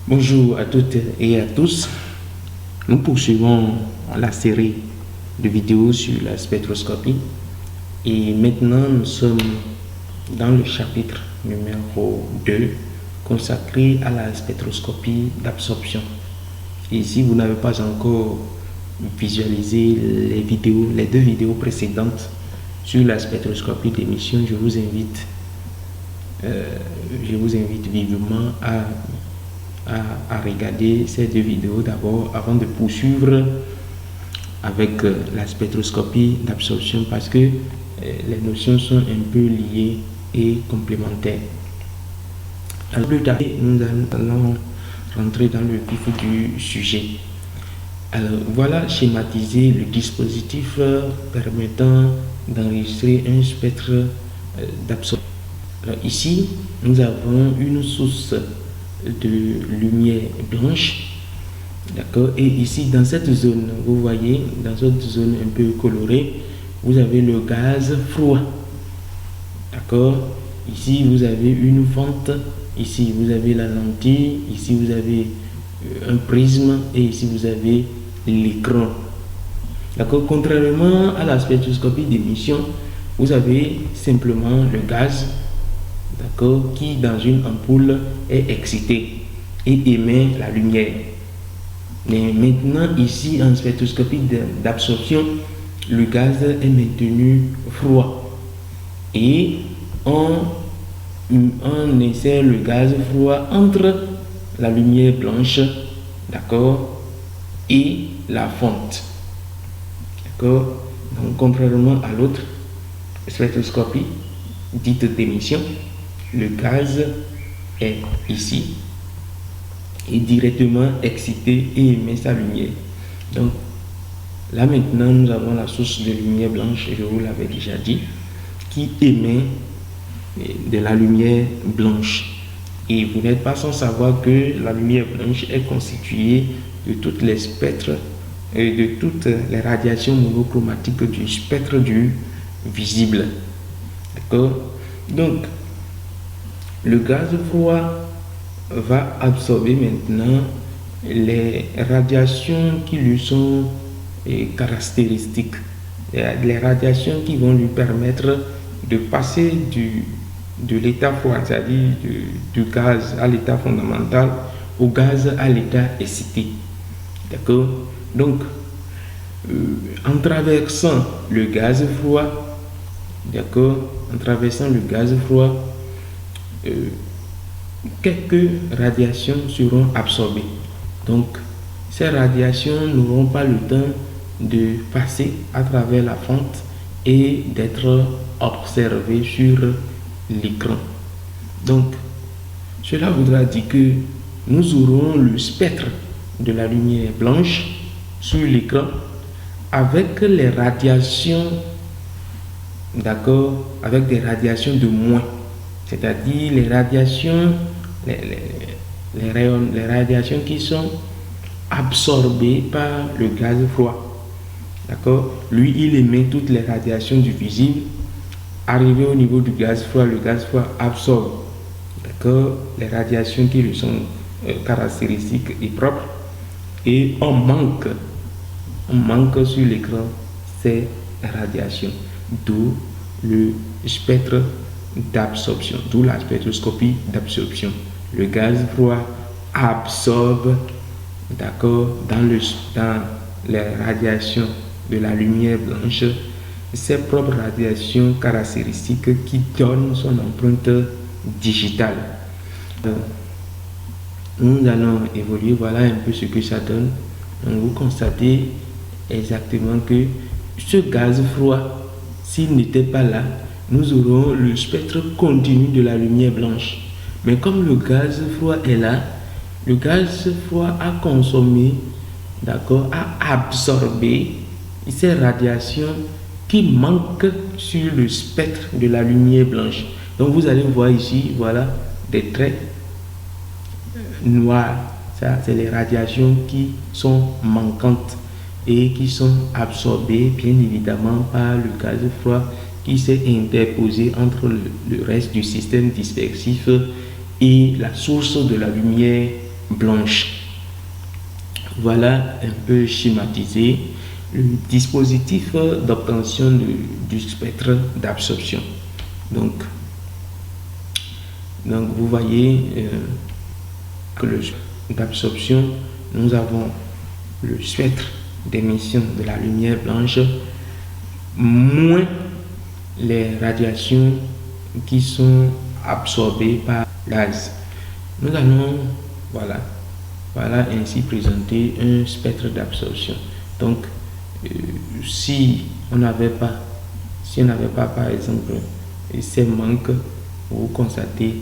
Bonjour à toutes et à tous. Nous poursuivons la série de vidéos sur la spectroscopie et maintenant nous sommes dans le chapitre numéro 2 consacré à la spectroscopie d'absorption. Et si vous n'avez pas encore visualisé les deux vidéos précédentes sur la spectroscopie d'émission, je vous invite vivement à regarder ces deux vidéos d'abord avant de poursuivre avec la spectroscopie d'absorption parce que les notions sont un peu liées et complémentaires. Alors plus tard, nous allons rentrer dans le vif du sujet. Alors voilà schématisé le dispositif permettant d'enregistrer un spectre d'absorption. Alors ici, nous avons une source de lumière blanche, d'accord, et ici dans cette zone, vous voyez, dans cette zone un peu colorée, vous avez le gaz froid, d'accord. Ici vous avez une fente, ici vous avez la lentille, ici vous avez un prisme et ici vous avez l'écran, d'accord. Contrairement à la spectroscopie d'émission, vous avez simplement le gaz, d'accord, qui dans une ampoule est excité et émet la lumière. Mais maintenant ici en spectroscopie d'absorption, le gaz est maintenu froid et on insère le gaz froid entre la lumière blanche, d'accord, et la fonte, d'accord. Donc contrairement à l'autre spectroscopie dite d'émission, le gaz est ici et directement excité et émet sa lumière. Donc là maintenant nous avons la source de lumière blanche, je vous l'avais déjà dit, qui émet de la lumière blanche. Et vous n'êtes pas sans savoir que la lumière blanche est constituée de toutes les spectres et de toutes les radiations monochromatiques du spectre du visible, d'accord. Donc le gaz froid va absorber maintenant les radiations qui lui sont caractéristiques, les radiations qui vont lui permettre de passer de l'état froid, c'est-à-dire du gaz à l'état fondamental, au gaz à l'état excité, d'accord. Donc en traversant le gaz froid, d'accord, en traversant le gaz froid, quelques radiations seront absorbées. Donc ces radiations n'auront pas le temps de passer à travers la fente et d'être observées sur l'écran. Donc cela voudra dire que nous aurons le spectre de la lumière blanche sur l'écran avec les radiations, d'accord, avec des radiations de moins, c'est-à-dire les radiations, les radiations qui sont absorbées par le gaz froid, d'accord. Lui, il émet toutes les radiations du visible. Arrivé au niveau du gaz froid, le gaz froid absorbe, d'accord, les radiations qui lui sont caractéristiques et propres, et on manque sur l'écran ces radiations, d'où le spectre d'absorption, d'où la spectroscopie d'absorption. Le gaz froid absorbe, d'accord, dans les radiations de la lumière blanche ses propres radiations caractéristiques qui donnent son empreinte digitale. Nous allons évoluer, voilà un peu ce que ça donne. Donc vous constatez exactement que ce gaz froid, s'il n'était pas là, nous aurons le spectre continu de la lumière blanche. Mais comme le gaz froid est là, le gaz froid a consommé, d'accord, a absorbé ces radiations qui manquent sur le spectre de la lumière blanche. Donc vous allez voir ici, voilà, des traits noirs. Ça, c'est les radiations qui sont manquantes et qui sont absorbées, bien évidemment, par le gaz froid qui s'est interposé entre le reste du système dispersif et la source de la lumière blanche. Voilà un peu schématisé le dispositif d'obtention du spectre d'absorption. Donc vous voyez que le spectre d'absorption, nous avons le spectre d'émission de la lumière blanche moins les radiations qui sont absorbées par gaz. Nous allons voilà ainsi présenter un spectre d'absorption. Donc si on n'avait pas par exemple ces manques, vous constatez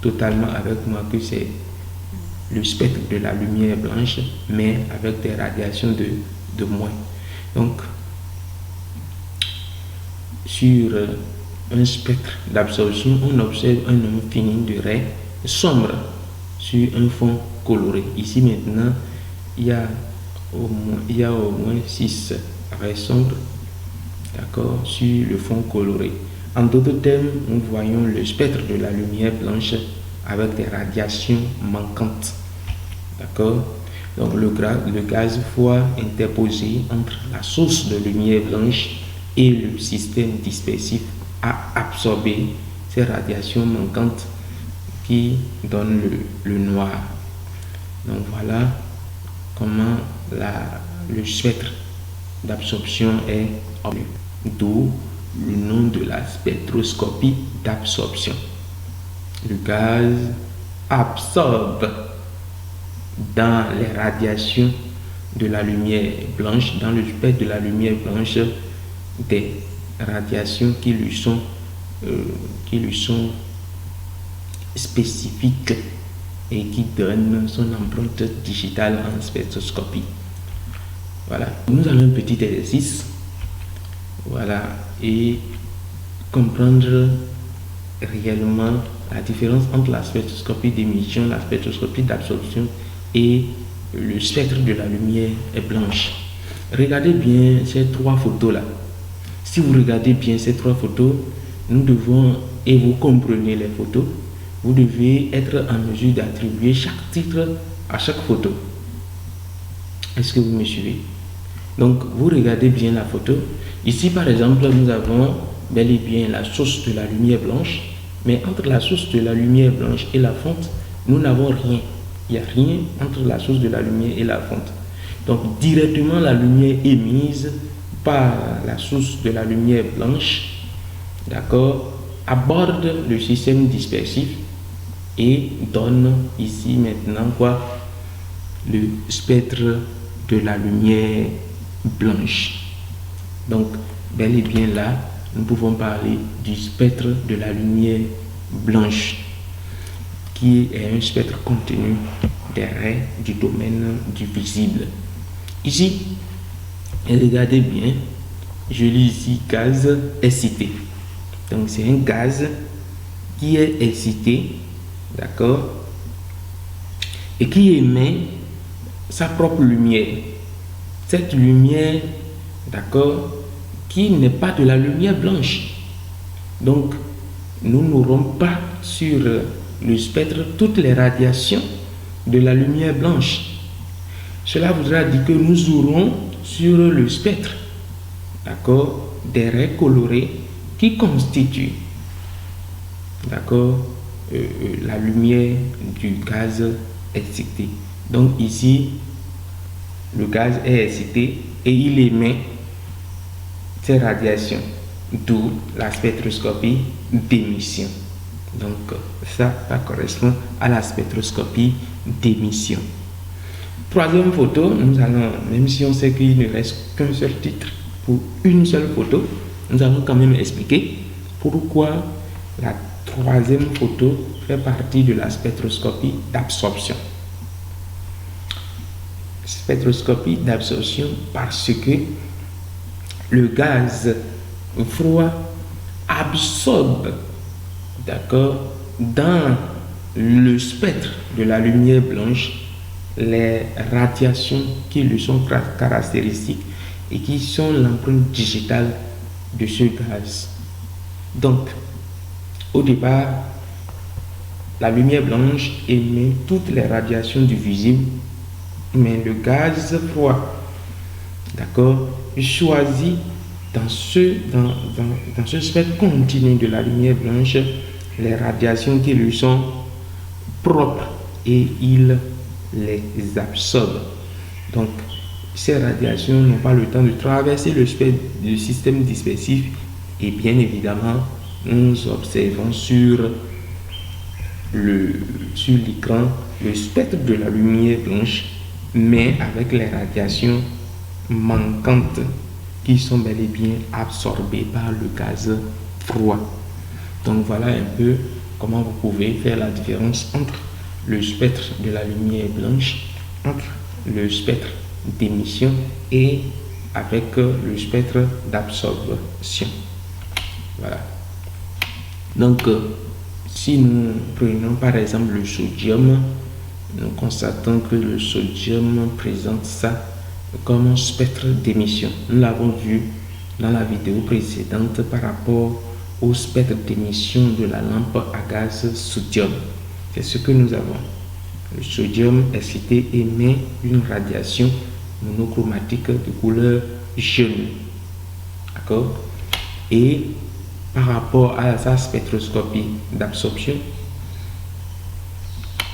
totalement avec moi que c'est le spectre de la lumière blanche, mais avec des radiations de moins. Donc sur un spectre d'absorption, on observe un nombre fini de raies sombres sur un fond coloré. Ici maintenant, il y a au moins 6 raies sombres, d'accord, sur le fond coloré. En d'autres termes, nous voyons le spectre de la lumière blanche avec des radiations manquantes, d'accord. Donc le gaz fois interposé entre la source de lumière blanche et le système dispersif a absorbé ces radiations manquantes qui donnent le noir. Donc voilà comment le spectre d'absorption est obtenu, d'où le nom de la spectroscopie d'absorption. Le gaz absorbe dans les radiations de la lumière blanche, dans le spectre de la lumière blanche, des radiations qui lui sont spécifiques et qui donnent son empreinte digitale en spectroscopie. Voilà, nous allons un petit exercice, voilà, et comprendre réellement la différence entre la spectroscopie d'émission, la spectroscopie d'absorption et le spectre de la lumière blanche. Regardez bien ces trois photos là. Si vous regardez bien ces trois photos, nous devons, et vous comprenez les photos, vous devez être en mesure d'attribuer chaque titre à chaque photo. Est-ce que vous me suivez? Donc vous regardez bien la photo. Ici par exemple, nous avons bel et bien la source de la lumière blanche, mais entre la source de la lumière blanche et la fonte, nous n'avons rien. Il n'y a rien entre la source de la lumière et la fonte. Donc directement la lumière émise par la source de la lumière blanche, d'accord, aborde le système dispersif et donne ici maintenant quoi? Le spectre de la lumière blanche. Donc bel et bien là, nous pouvons parler du spectre de la lumière blanche, qui est un spectre contenu des raies du domaine du visible. Ici, regardez bien, je lis ici gaz excité. Donc c'est un gaz qui est excité, d'accord, et qui émet sa propre lumière. Cette lumière, d'accord, qui n'est pas de la lumière blanche. Donc nous n'aurons pas sur le spectre toutes les radiations de la lumière blanche. Cela voudra dire que nous aurons sur le spectre, d'accord, des raies colorées qui constituent, d'accord, la lumière du gaz excité. Donc ici, le gaz est excité et il émet ces radiations, d'où la spectroscopie d'émission. Donc ça correspond à la spectroscopie d'émission. Troisième photo, nous allons, même si on sait qu'il ne reste qu'un seul titre pour une seule photo, nous allons quand même expliquer pourquoi la troisième photo fait partie de la spectroscopie d'absorption. Spectroscopie d'absorption parce que le gaz froid absorbe, d'accord, dans le spectre de la lumière blanche les radiations qui lui sont caractéristiques et qui sont l'empreinte digitale de ce gaz. Donc, au départ, la lumière blanche émet toutes les radiations du visible, mais le gaz froid, d'accord, choisit dans ce spectre continu de la lumière blanche les radiations qui lui sont propres et il les absorbe. Donc, ces radiations n'ont pas le temps de traverser le système dispersif et bien évidemment, nous observons sur l'écran le spectre de la lumière blanche, mais avec les radiations manquantes qui sont bel et bien absorbées par le gaz froid. Donc voilà un peu comment vous pouvez faire la différence entre le spectre de la lumière blanche, entre le spectre d'émission et avec le spectre d'absorption. Voilà. Donc, si nous prenons par exemple le sodium, nous constatons que le sodium présente ça comme un spectre d'émission. Nous l'avons vu dans la vidéo précédente par rapport au spectre d'émission de la lampe à gaz sodium. C'est ce que nous avons. Le sodium excité émet une radiation monochromatique de couleur jaune. D'accord? Et par rapport à sa spectroscopie d'absorption,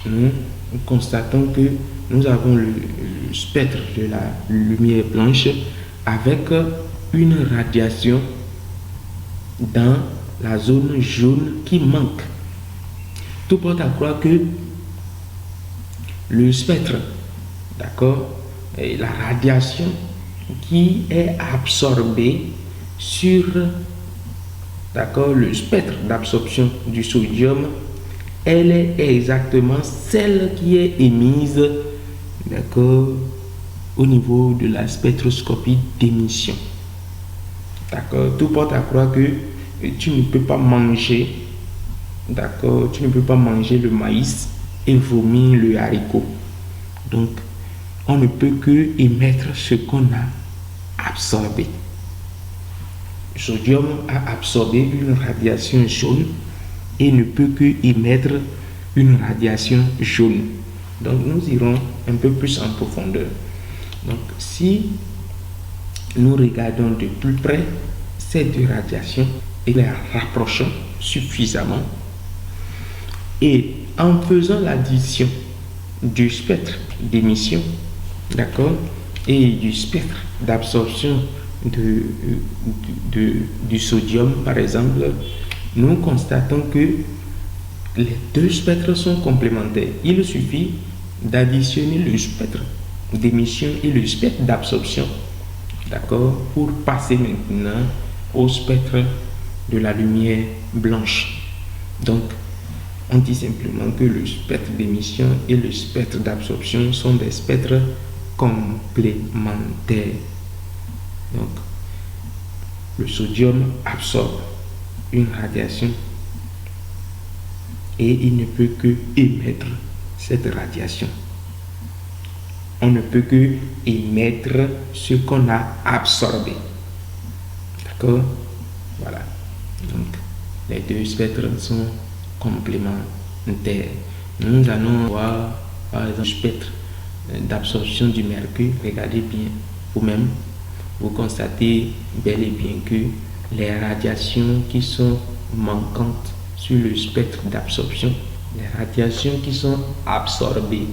nous constatons que nous avons le spectre de la lumière blanche avec une radiation dans la zone jaune qui manque. Tout porte à croire que le spectre, d'accord, et la radiation qui est absorbée sur, d'accord, le spectre d'absorption du sodium, elle est exactement celle qui est émise, d'accord, au niveau de la spectroscopie d'émission. D'accord, tout porte à croire que tu ne peux pas manger, d'accord, tu ne peux pas manger le maïs et vomir le haricot. Donc, on ne peut que émettre ce qu'on a absorbé. Le sodium a absorbé une radiation jaune et ne peut que émettre une radiation jaune. Donc, nous irons un peu plus en profondeur. Donc, si nous regardons de plus près ces deux radiations et les rapprochons suffisamment, et en faisant l'addition du spectre d'émission, d'accord, et du spectre d'absorption du sodium, par exemple, nous constatons que les deux spectres sont complémentaires. Il suffit d'additionner le spectre d'émission et le spectre d'absorption, d'accord, pour passer maintenant au spectre de la lumière blanche. Donc, on dit simplement que le spectre d'émission et le spectre d'absorption sont des spectres complémentaires. Donc, le sodium absorbe une radiation et il ne peut que émettre cette radiation. On ne peut que émettre ce qu'on a absorbé. D'accord? Voilà. Donc, les deux spectres sont complémentaires. Nous allons voir, par exemple, le spectre d'absorption du mercure. Regardez bien vous-même. Vous constatez bel et bien que les radiations qui sont manquantes sur le spectre d'absorption, les radiations qui sont absorbées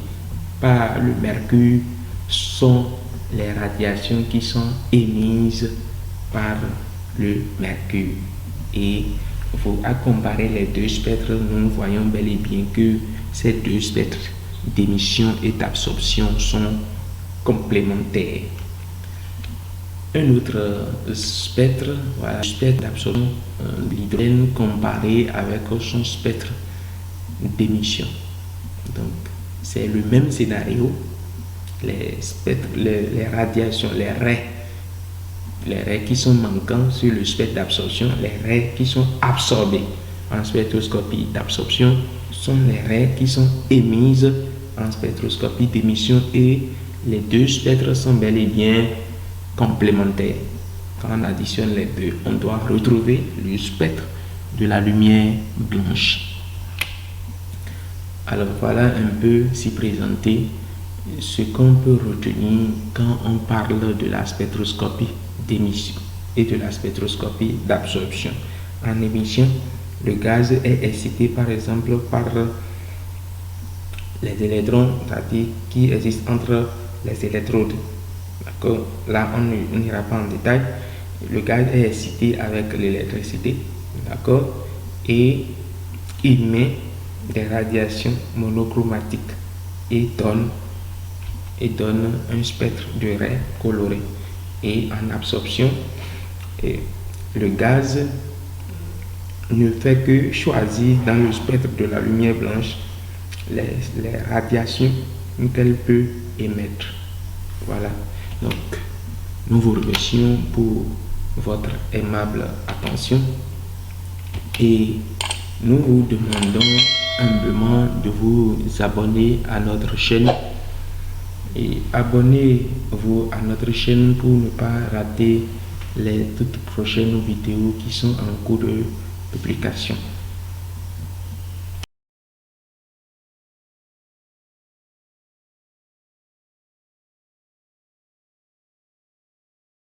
par le mercure sont les radiations qui sont émises par le mercure. Et à comparer les deux spectres, nous voyons bel et bien que ces deux spectres d'émission et d'absorption sont complémentaires. Un autre spectre, voilà, le spectre d'absorption de l'hydrogène comparé avec son spectre d'émission. Donc, c'est le même scénario. Les spectres, les radiations, les raies qui sont manquants sur le spectre d'absorption, les raies qui sont absorbées en spectroscopie d'absorption sont les raies qui sont émises en spectroscopie d'émission, et les deux spectres sont bel et bien complémentaires. Quand on additionne les deux, on doit retrouver le spectre de la lumière blanche. Alors voilà un peu si présenté ce qu'on peut retenir quand on parle de la spectroscopie d'émission et de la spectroscopie d'absorption. En émission, le gaz est excité par exemple par les électrons, c'est-à-dire qui existent entre les électrodes. D'accord? Là, on n'ira pas en détail. Le gaz est excité avec l'électricité. D'accord? Et il met des radiations monochromatiques et donne un spectre de raies colorées. Et en absorption, le gaz ne fait que choisir dans le spectre de la lumière blanche les radiations qu'elle peut émettre. Voilà. Donc, nous vous remercions pour votre aimable attention et nous vous demandons humblement de vous abonner à notre chaîne et abonnez-vous à notre chaîne pour ne pas rater les toutes prochaines vidéos qui sont en cours de publication.